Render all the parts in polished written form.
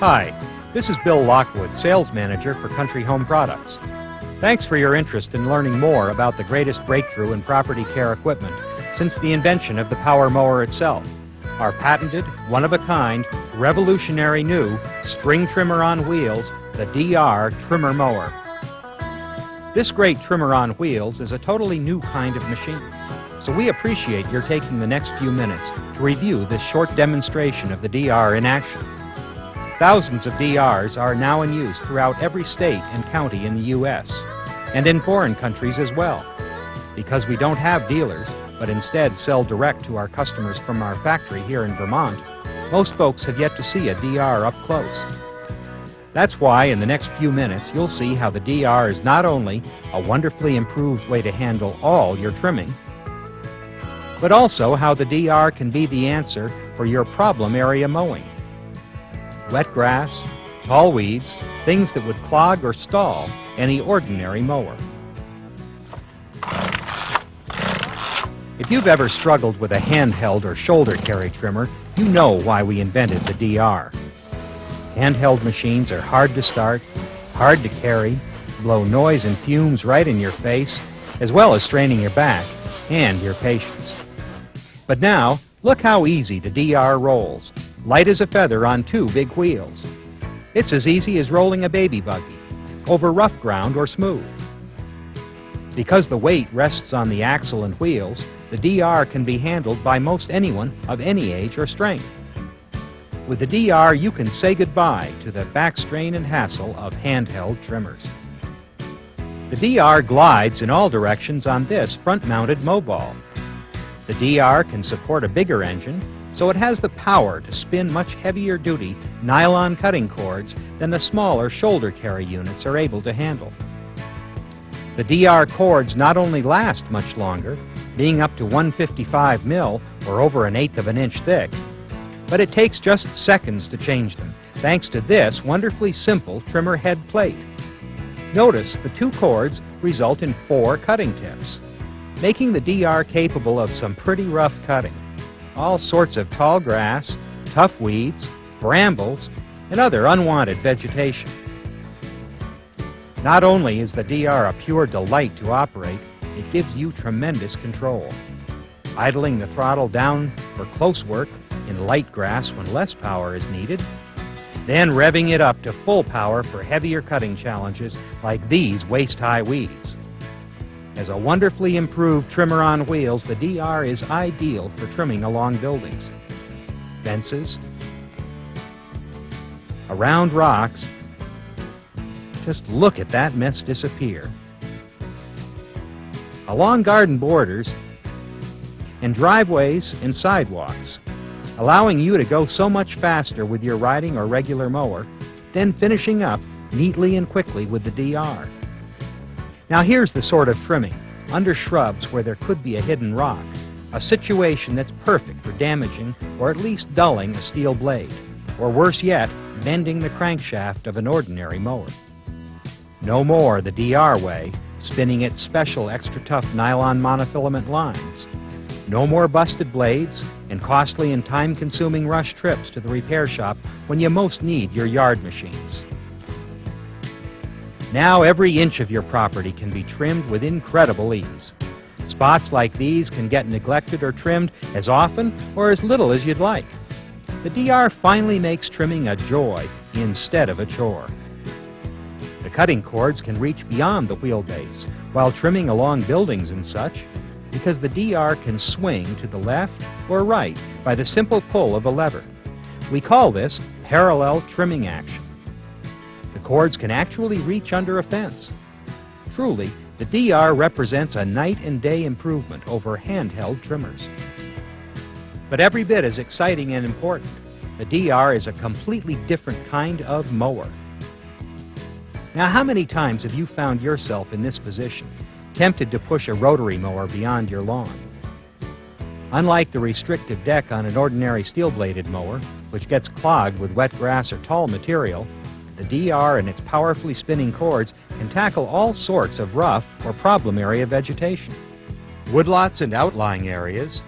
Hi, this is Bill Lockwood, Sales Manager for Country Home Products. Thanks for your interest in learning more about the greatest breakthrough in property care equipment since the invention of the power mower itself, our patented, one-of-a-kind, revolutionary new string trimmer on wheels, the DR Trimmermower. This great trimmer on wheels is a totally new kind of machine, so we appreciate your taking the next few minutes to review this short demonstration of the DR in action. Thousands of DRs are now in use throughout every state and county in the U.S., and in foreign countries as well. Because we don't have dealers, but instead sell direct to our customers from our factory here in Vermont, most folks have yet to see a DR up close. That's why in the next few minutes you'll see how the DR is not only a wonderfully improved way to handle all your trimming, but also how the DR can be the answer for your problem area mowing. Wet grass, tall weeds, things that would clog or stall any ordinary mower. If you've ever struggled with a handheld or shoulder carry trimmer, you know why we invented the DR. Handheld machines are hard to start, hard to carry, blow noise and fumes right in your face, as well as straining your back and your patience. But now, look how easy the DR rolls, light as a feather on two big wheels. It's as easy as rolling a baby buggy, over rough ground or smooth. Because the weight rests on the axle and wheels, the DR can be handled by most anyone of any age or strength. With the DR, you can say goodbye to the back strain and hassle of handheld trimmers. The DR glides in all directions on this front-mounted mow ball. The DR can support a bigger engine, so it has the power to spin much heavier-duty nylon cutting cords than the smaller shoulder carry units are able to handle. The DR cords not only last much longer, being up to 155 mil or over 1/8 of an inch thick, but it takes just seconds to change them, thanks to this wonderfully simple trimmer head plate. Notice the two cords result in 4 cutting tips, making the DR capable of some pretty rough cutting. All sorts of tall grass, tough weeds, brambles, and other unwanted vegetation. Not only is the DR a pure delight to operate, it gives you tremendous control. Idling the throttle down for close work in light grass when less power is needed, then revving it up to full power for heavier cutting challenges like these waist-high weeds. As a wonderfully improved trimmer on wheels, the DR is ideal for trimming along buildings, fences, around rocks. Just look at that mess disappear. Along garden borders and driveways and sidewalks, allowing you to go so much faster with your riding or regular mower, then finishing up neatly and quickly with the DR. Now here's the sort of trimming, under shrubs where there could be a hidden rock, a situation that's perfect for damaging or at least dulling a steel blade, or worse yet, bending the crankshaft of an ordinary mower. No more the DR way, spinning its special extra tough nylon monofilament lines. No more busted blades and costly and time-consuming rush trips to the repair shop when you most need your yard machines. Now every inch of your property can be trimmed with incredible ease. Spots like these can get neglected or trimmed as often or as little as you'd like. The DR finally makes trimming a joy instead of a chore. The cutting cords can reach beyond the wheelbase while trimming along buildings and such, because the DR can swing to the left or right by the simple pull of a lever. We call this parallel trimming action. The cords can actually reach under a fence. Truly, the DR represents a night and day improvement over handheld trimmers. But every bit as exciting and important, the DR is a completely different kind of mower. Now, how many times have you found yourself in this position, tempted to push a rotary mower beyond your lawn? Unlike the restrictive deck on an ordinary steel-bladed mower, which gets clogged with wet grass or tall material, the DR and its powerfully spinning cords can tackle all sorts of rough or problem area vegetation. Woodlots and outlying areas,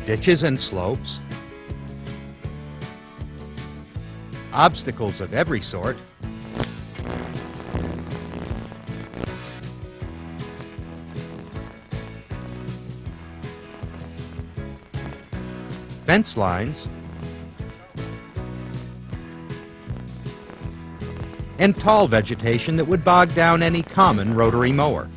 ditches and slopes, obstacles of every sort, fence lines, and tall vegetation that would bog down any common rotary mower.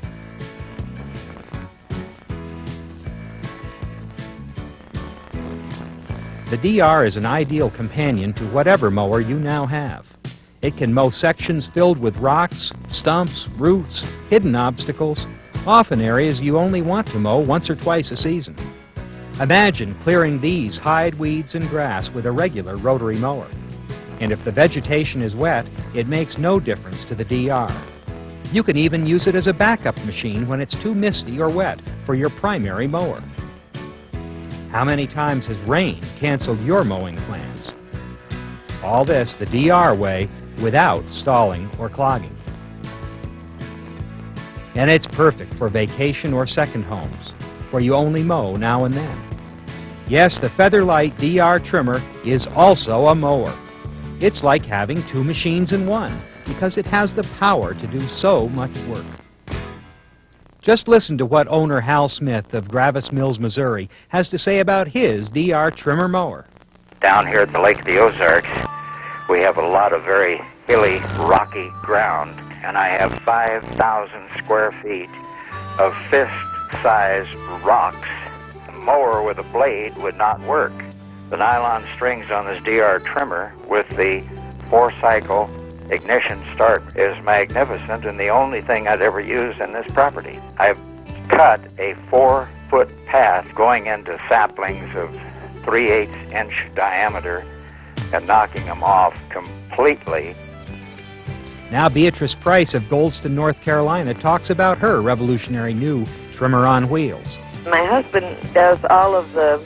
The DR is an ideal companion to whatever mower you now have. It can mow sections filled with rocks, stumps, roots, hidden obstacles, often areas you only want to mow once or twice a season. Imagine clearing these hide weeds and grass with a regular rotary mower. And if the vegetation is wet, it makes no difference to the DR. You can even use it as a backup machine when it's too misty or wet for your primary mower. How many times has rain canceled your mowing plans? All this the DR way without stalling or clogging. And it's perfect for vacation or second homes, where you only mow now and then. Yes, the Featherlight DR trimmer is also a mower. It's like having two machines in one, because it has the power to do so much work. Just listen to what owner Hal Smith of Gravis Mills, Missouri, has to say about his DR trimmer mower. Down here at the Lake of the Ozarks, we have a lot of very hilly, rocky ground, and I have 5,000 square feet of fist-sized rocks. A mower with a blade would not work. The nylon strings on this DR trimmer with the 4-cycle ignition start is magnificent, and the only thing I'd ever use in this property. I've cut a 4-foot path going into saplings of 3/8 inch diameter and knocking them off completely. Now Beatrice Price of Goldston, North Carolina talks about her revolutionary new trimmer on wheels. My husband does all of the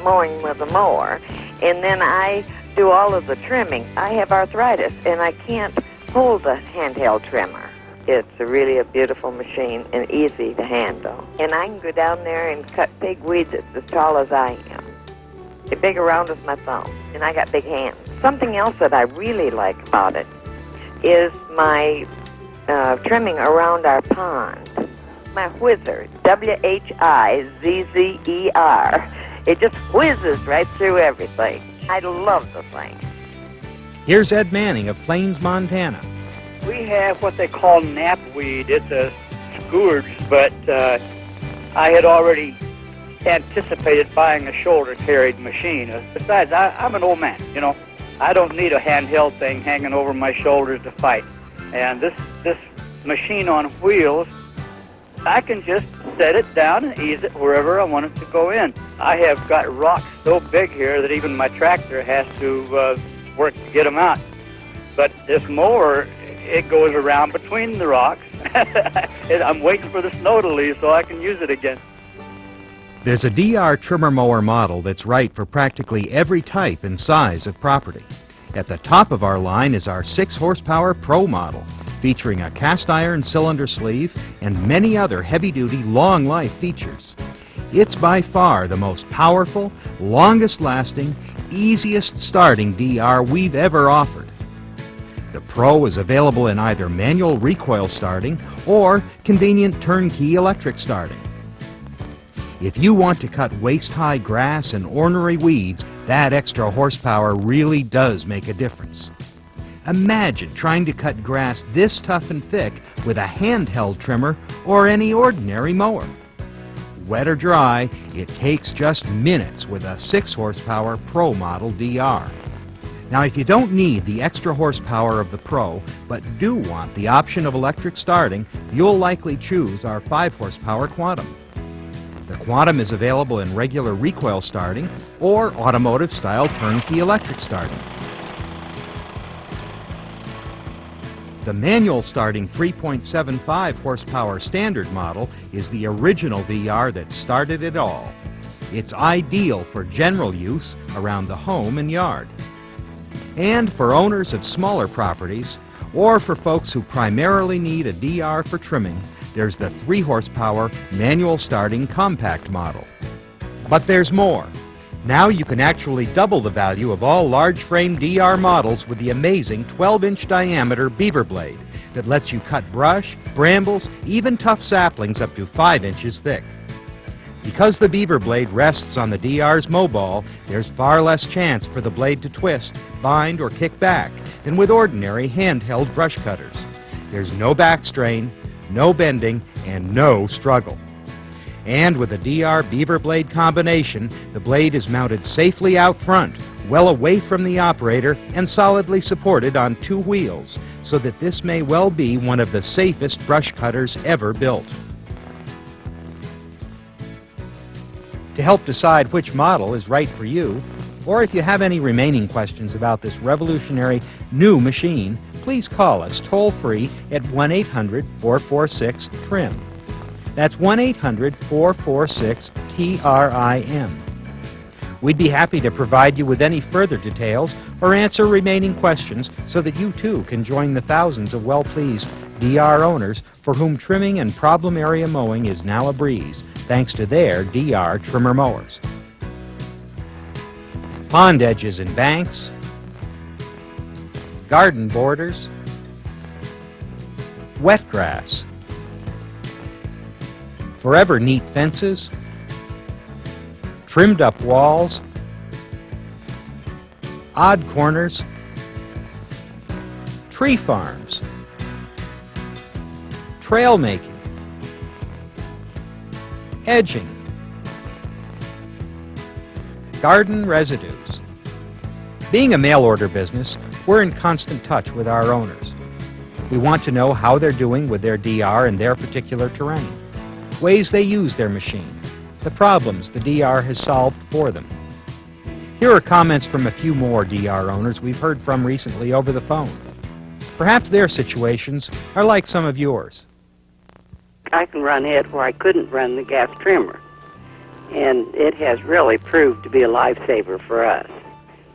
mowing with a mower, and then I do all of the trimming. I have arthritis, and I can't hold a handheld trimmer. It's really a beautiful machine and easy to handle. And I can go down there and cut big weeds that's as tall as I am. They're big around as my thumb, and I got big hands. Something else that I really like about it is my trimming around our pond. My whizzer, W-H-I-Z-Z-E-R. It just whizzes right through everything. I love the thing. Here's Ed Manning of Plains, Montana. We have what they call knapweed. It's a scourge, but I had already anticipated buying a shoulder-carried machine. Besides, I'm an old man, you know. I don't need a handheld thing hanging over my shoulders to fight. And this machine on wheels, I can just set it down and ease it wherever I want it to go in. I have got rocks so big here that even my tractor has to work to get them out. But this mower, it goes around between the rocks. I'm waiting for the snow to leave so I can use it again. There's a DR trimmer mower model that's right for practically every type and size of property. At the top of our line is our 6-horsepower Pro model, featuring a cast iron cylinder sleeve and many other heavy-duty, long-life features. It's by far the most powerful, longest-lasting, easiest starting DR we've ever offered. The Pro is available in either manual recoil starting or convenient turnkey electric starting. If you want to cut waist-high grass and ornery weeds, that extra horsepower really does make a difference. Imagine trying to cut grass this tough and thick with a handheld trimmer or any ordinary mower. Wet or dry, it takes just minutes with a 6-horsepower Pro model DR. Now, if you don't need the extra horsepower of the Pro, but do want the option of electric starting, you'll likely choose our 5-horsepower Quantum. The Quantum is available in regular recoil starting or automotive-style turnkey electric starting. The manual starting 3.75 horsepower standard model is the original DR that started it all. It's ideal for general use around the home and yard. And for owners of smaller properties, or for folks who primarily need a DR for trimming, there's the 3-horsepower manual starting compact model. But there's more. Now you can actually double the value of all large frame DR models with the amazing 12-inch diameter beaver blade that lets you cut brush, brambles, even tough saplings up to 5 inches thick. Because the beaver blade rests on the DR's mobile, there's far less chance for the blade to twist, bind, or kick back than with ordinary handheld brush cutters. There's no back strain, no bending, and no struggle. And with the DR beaver blade combination, the blade is mounted safely out front, well away from the operator, and solidly supported on 2 wheels, so that this may well be one of the safest brush cutters ever built. To help decide which model is right for you, or if you have any remaining questions about this revolutionary new machine, please call us toll-free at 1-800-446-TRIM. That's 1-800-446-TRIM. We'd be happy to provide you with any further details or answer remaining questions so that you too can join the thousands of well-pleased DR owners for whom trimming and problem area mowing is now a breeze, thanks to their DR trimmer mowers. Pond edges and banks, garden borders, wet grass, forever neat fences, trimmed up walls, odd corners, tree farms, trail making, edging, garden residues. Being a mail order business, we're in constant touch with our owners. We want to know how they're doing with their DR in their particular terrain, ways they use their machine, the problems the DR has solved for them. Here are comments from a few more DR owners we've heard from recently over the phone. Perhaps their situations are like some of yours. I can run it where I couldn't run the gas trimmer, and it has really proved to be a lifesaver for us.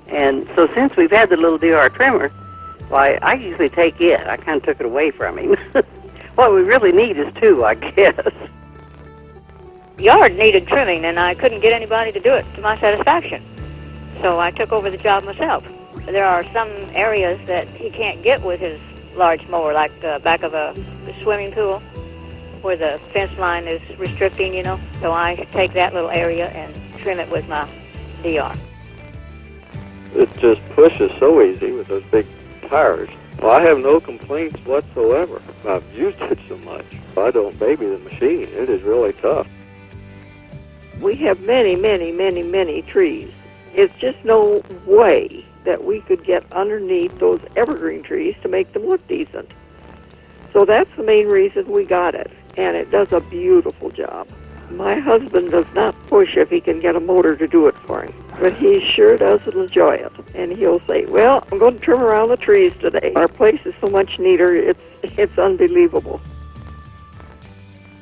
And so since we've had the little DR trimmer, why, I usually take it. I kind of took it away from him. What we really need is 2, I guess. The yard needed trimming, and I couldn't get anybody to do it to my satisfaction. So I took over the job myself. There are some areas that he can't get with his large mower, like the back of a swimming pool, where the fence line is restricting, you know. So I take that little area and trim it with my DR. It just pushes so easy with those big tires. Well, I have no complaints whatsoever. I've used it so much. I don't baby the machine. It is really tough. We have many, many, many, many trees. It's just no way that we could get underneath those evergreen trees to make them look decent. So that's the main reason we got it, and it does a beautiful job. My husband does not push if he can get a motor to do it for him, but he sure does enjoy it. And he'll say, well, I'm going to trim around the trees today. Our place is so much neater, it's unbelievable.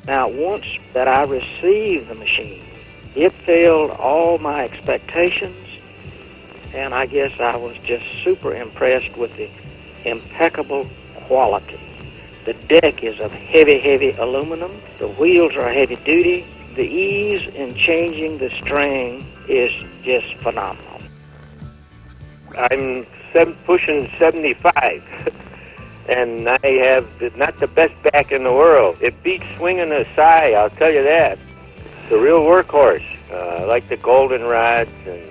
Now, once that I received the machine, it failed all my expectations, and I guess I was just super impressed with the impeccable quality. The deck is of heavy, heavy aluminum. The wheels are heavy duty. The ease in changing the string is just phenomenal. I'm pushing 75, and I have not the best back in the world. It beats swinging a sigh, I'll tell you that. It's a real workhorse. I like the goldenrods, and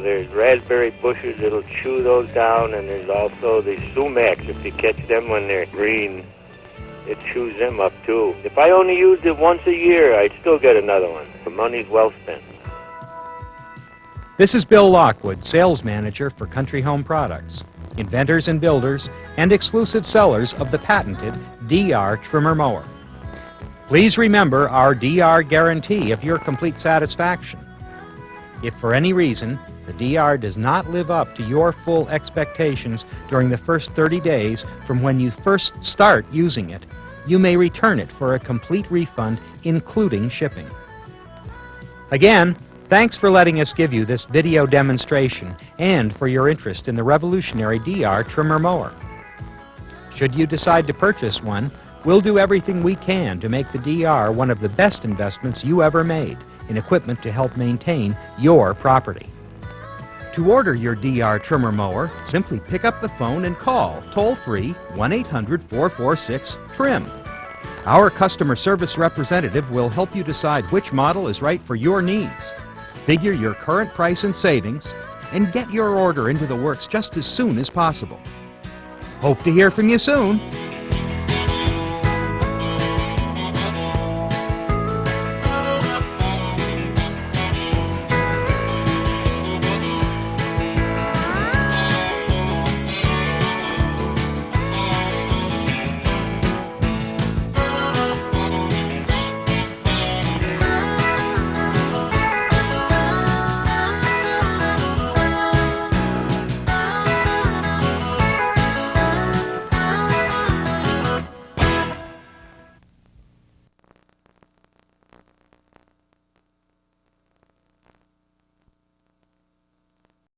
there's raspberry bushes that'll chew those down, and there's also the sumacs. If you catch them when they're green, it chews them up too. If I only used it once a year, I'd still get another one. The money's well spent. This is Bill Lockwood, sales manager for Country Home Products, inventors and builders and exclusive sellers of the patented DR trimmer mower. Please remember our DR guarantee of your complete satisfaction. If for any reason the DR does not live up to your full expectations during the first 30 days from when you first start using it, you may return it for a complete refund, including shipping. Again, thanks for letting us give you this video demonstration and for your interest in the revolutionary DR trimmer mower. Should you decide to purchase one, we'll do everything we can to make the DR one of the best investments you ever made, in equipment to help maintain your property. To order your DR Trimmermower, simply pick up the phone and call toll-free 1-800-446-TRIM. Our customer service representative will help you decide which model is right for your needs. Figure your current price and savings, and get your order into the works just as soon as possible. Hope to hear from you soon.